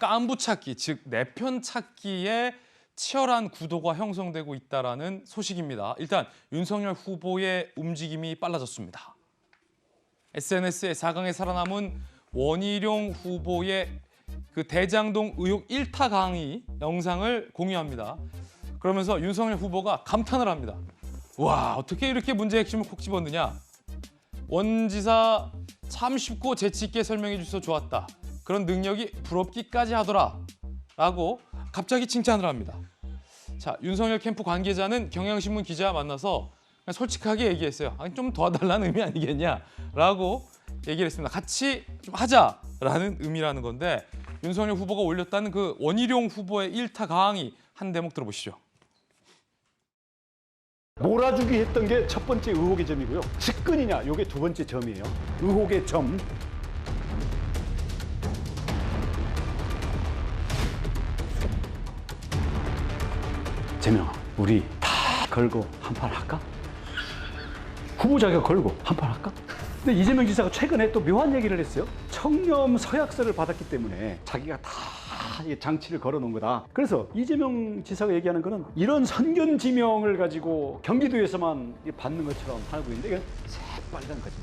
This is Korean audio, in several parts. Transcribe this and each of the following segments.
깐부 찾기, 즉 내편 찾기에 치열한 구도가 형성되고 있다라는 소식입니다. 일단 윤석열 후보의 움직임이 빨라졌습니다. SNS에 4강에 살아남은 원희룡 후보의 그 대장동 의혹 1타 강의 영상을 공유합니다. 그러면서 윤석열 후보가 감탄을 합니다. 와, 어떻게 이렇게 문제의 핵심을 콕 집었느냐. 원 지사 참 쉽고 재치 있게 설명해 주셔서 좋았다. 그런 능력이 부럽기까지 하더라. 라고 갑자기 칭찬을 합니다. 자, 윤석열 캠프 관계자는 경향신문 기자 만나서 그냥 솔직하게 얘기했어요. 아니, 좀 도와달라는 의미 아니겠냐? 라고 얘기를 했습니다. 같이 좀 하자라는 의미라는 건데 윤석열 후보가 올렸다는 그 원희룡 후보의 1타 강의 한 대목 들어보시죠. 몰아주기 했던 게 첫 번째 의혹의 점이고요. 측근이냐, 이게 두 번째 점이에요. 의혹의 점. 재명아, 우리 다 걸고 한판 할까? 후보자가 걸고 한판 할까? 근데 이재명 지사가 최근에 또 묘한 얘기를 했어요. 청렴 서약서를 받았기 때문에 자기가 다 장치를 걸어놓은 거다. 그래서 이재명 지사가 얘기하는 거는 이런 선견지명을 가지고 경기도에서만 받는 것처럼 하고 있는데 이건 새빨간 거지.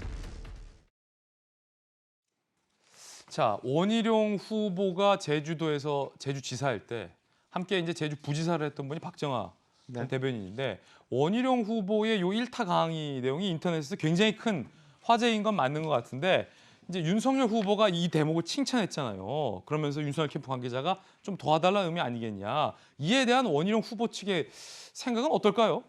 자, 원희룡 후보가 제주도에서 제주지사일 때 함께 이제 제주 부지사를 했던 분이 박정아 전 대변인인데 원희룡 후보의 요 1타 강의 내용이 인터넷에서 굉장히 큰 화제인 건 맞는 것 같은데 이제 윤석열 후보가 이 대목을 칭찬했잖아요. 그러면서 윤석열 캠프 관계자가 좀 도와달라는 의미 아니겠냐. 이에 대한 원희룡 후보 측의 생각은 어떨까요?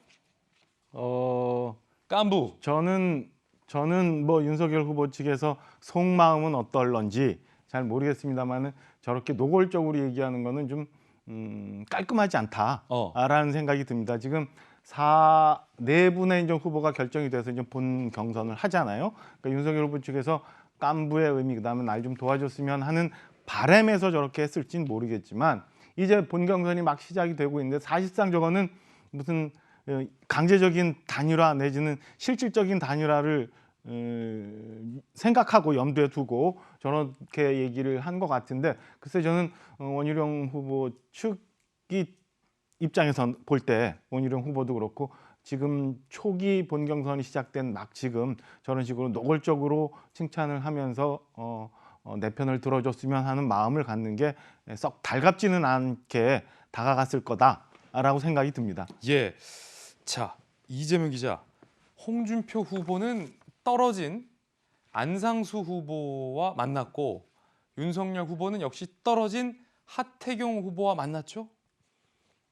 깐부. 저는 뭐 윤석열 후보 측에서 속마음은 어떨런지 잘 모르겠습니다만은 저렇게 노골적으로 얘기하는 거는 좀 깔끔하지 않다라는 생각이 듭니다. 지금 네 분의 이제 후보가 결정이 돼서 이제 본 경선을 하잖아요. 그러니까 윤석열 후보 측에서 깐부의 의미, 그다음에 날 좀 도와줬으면 하는 바람에서 저렇게 했을진 모르겠지만 이제 본 경선이 막 시작이 되고 있는데 사실상 저거는 무슨 강제적인 단일화 내지는 실질적인 단일화를 생각하고 염두에 두고 저렇게 얘기를 한 것 같은데 글쎄 저는 원희룡 후보 측이 입장에서 볼 때 원희룡 후보도 그렇고 지금 초기 본경선이 시작된 막 지금 저런 식으로 노골적으로 칭찬을 하면서 내 편을 들어줬으면 하는 마음을 갖는 게 썩 달갑지는 않게 다가갔을 거다라고 생각이 듭니다. 예. 자, 이재명 기자, 홍준표 후보는 떨어진 안상수 후보와 만났고 윤석열 후보는 역시 떨어진 하태경 후보와 만났죠?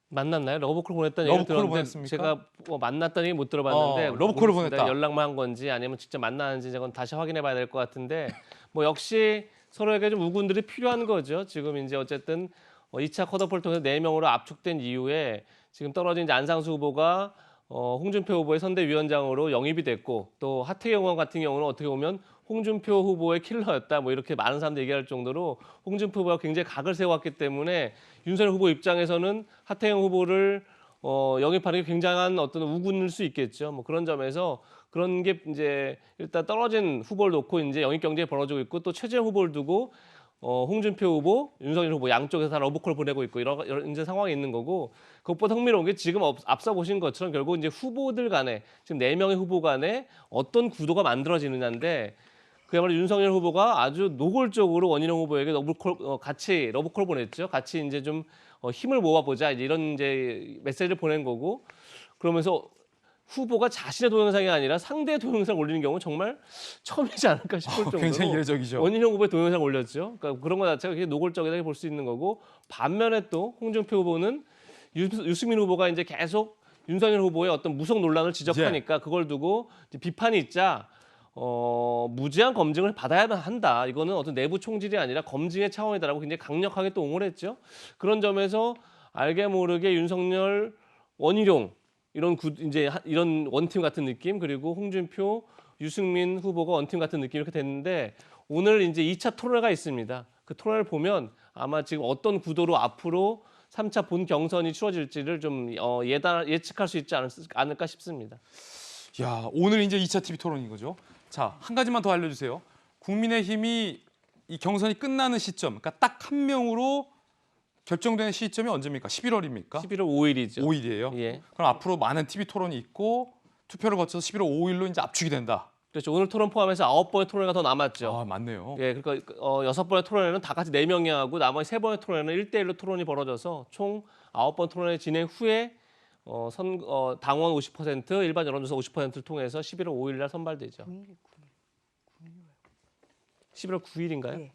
만났나요? 러브콜 보냈다는 얘기를 들었는데 보냈습니까? 제가 뭐 만났다는 얘기 못 들어봤는데 러브콜을 모르겠습니다. 보냈다. 연락만 한 건지 아니면 직접 만나는지 저건 다시 확인해 봐야 될 것 같은데 뭐 역시 서로에게 좀 우군들이 필요한 거죠. 지금 이제 어쨌든 2차 컷오프를 통해서 4명으로 압축된 이후에 지금 떨어진 이제 안상수 후보가 홍준표 후보의 선대위원장으로 영입이 됐고 또 하태경 의원 같은 경우는 어떻게 보면 홍준표 후보의 킬러였다 뭐 이렇게 많은 사람들이 얘기할 정도로 홍준표 후보가 굉장히 각을 세워왔기 때문에 윤석열 후보 입장에서는 하태경 후보를 영입하는 게 굉장한 어떤 우군일 수 있겠죠. 뭐 그런 점에서 그런 게 이제 일단 떨어진 후보를 놓고 이제 영입 경쟁이 벌어지고 있고 또 최재형 후보를 두고 홍준표 후보, 윤석열 후보 양쪽에서 다 러브콜을 보내고 있고 이런 이제 상황이 있는 거고 그것보다 흥미로운 게 지금 앞서 보신 것처럼 결국 이제 후보들 간에 지금 4명의 후보 간에 어떤 구도가 만들어지느냐인데 그야말로 윤석열 후보가 아주 노골적으로 원희룡 후보에게 같이 러브콜 보냈죠. 같이 이제 좀 힘을 모아보자 이런 이제 메시지를 보낸 거고 그러면서 후보가 자신의 동영상이 아니라 상대의 동영상을 올리는 경우는 정말 처음이지 않을까 싶을 정도로 굉장히 이례적이죠. 원희룡 후보의 동영상을 올렸죠. 그러니까 그런 거 자체가 굉장히 노골적이라고 볼 수 있는 거고 반면에 또 홍준표 후보는 유승민 후보가 이제 계속 윤석열 후보의 어떤 무속 논란을 지적하니까 그걸 두고 이제 비판이 있자 무제한 검증을 받아야 한다. 이거는 어떤 내부 총질이 아니라 검증의 차원이다라고 굉장히 강력하게 또 옹호를 했죠. 그런 점에서 알게 모르게 윤석열, 원희룡 이런 원팀 같은 느낌 그리고 홍준표, 유승민 후보가 원팀 같은 느낌 이렇게 됐는데 오늘 이제 2차 토론회가 있습니다. 그 토론회를 보면 아마 지금 어떤 구도로 앞으로 3차 본 경선이 치러질지를 좀 예측할 수 있지 않을까 싶습니다. 야, 오늘 이제 2차 TV 토론인 거죠. 자, 한 가지만 더 알려주세요. 국민의힘이 이 경선이 끝나는 시점, 그러니까 딱 한 명으로 결정되는 시점이 언제입니까? 11월입니까? 11월 5일이죠. 5일이에요. 예. 그럼 앞으로 많은 TV 토론이 있고 투표를 거쳐서 11월 5일로 이제 압축이 된다. 그렇죠. 오늘 토론 포함해서 9번의 토론회가 더 남았죠. 아, 맞네요. 예, 그러니까 6번의 토론회는 다 같이 4명이 하고 나머지 3번의 토론회는 1대1로 토론이 벌어져서 총 9번 토론회 진행 후에 당원 50%, 일반 여론조사 50%를 통해서 11월 5일 날 선발되죠. 11월 9일인가요? 예.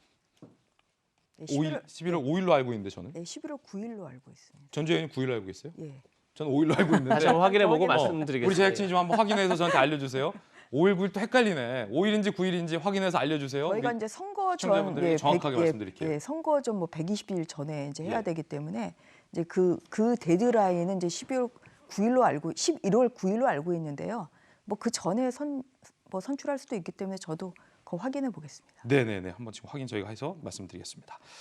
네, 11월 5일로 알고 있는데 저는. 네, 11월 9일로 알고 있습니다. 전주현님 9일로 알고 있어요? 예. 저는 5일로 알고 있는데. 다시 한번 확인해보고 확인해. 말씀드리겠습니다. 우리 제작진이 좀 한번 확인해서 저한테 알려주세요. 5일, 9일 또 헷갈리네. 5일인지 9일인지 확인해서 알려주세요. 저희가 우리 이제 선거 전 시청자분들에게 정확하게 말씀드릴게요. 예, 선거 전 뭐 120일 전에 이제 해야 예. 되기 때문에 이제 그 데드라인은 이제 11월 9일로 알고 있는데요. 뭐 그 전에 선출할 수도 있기 때문에 저도 그거 확인해 보겠습니다. 네네네. 한번 지금 확인 저희가 해서 말씀드리겠습니다.